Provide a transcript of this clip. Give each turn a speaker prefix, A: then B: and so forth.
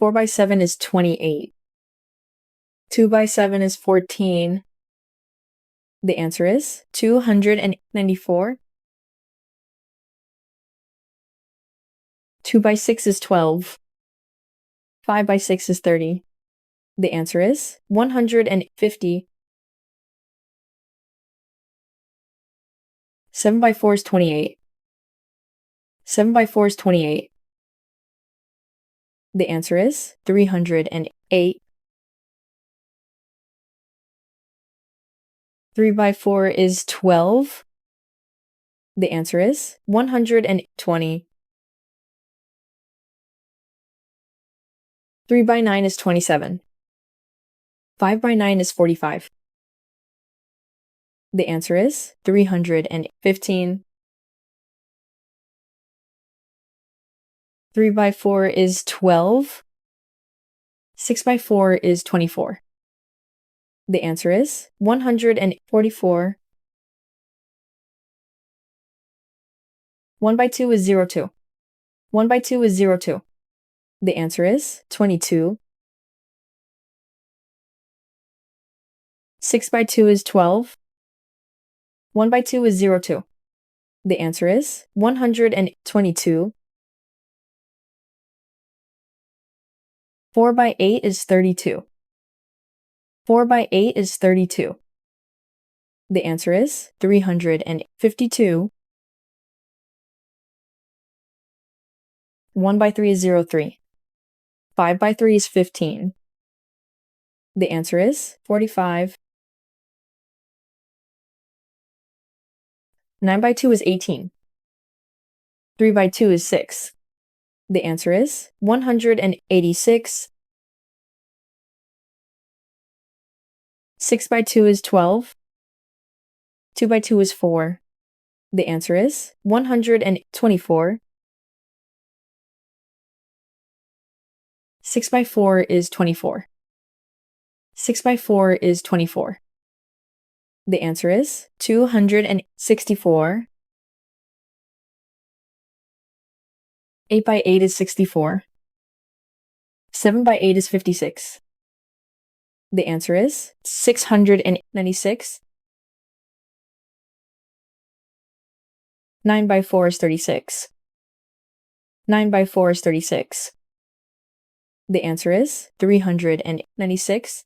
A: 4 by 7 is 28. 2 by 7 is 14. The answer is 294. 2 by 6 is 12. 5 by 6 is 30. The answer is 150. 7 by 4 is 28. 7 by 4 is 28. The answer is 308. 3 by 4 is 12. The answer is 120. 3 by 9 is 27. 5 by 9 is 45. The answer is 315. 3 by 4 is 12. 6 by 4 is 24. The answer is 144. 1 by 2 is 02. 1 by 2 is 02. The answer is 22. 6 by 2 is 12. 1 by 2 is 02. The answer is 122. 4 by 8 is 32. 4 by 8 is 32. The answer is 352. 1 by 3 is 03. 5 by 3 is 15. The answer is 45. 9 by 2 is 18. 3 by 2 is 6. The answer is 186. 6 by 2 is 12. 2 by 2 is 4. The answer is 124. 6 by 4 is 24. 6 by 4 is 24. The answer is 264. 8 by 8 is 64. 7 by 8 is 56. The answer is 696. 9 by 4 is 36. 9 by 4 is 36. The answer is 396.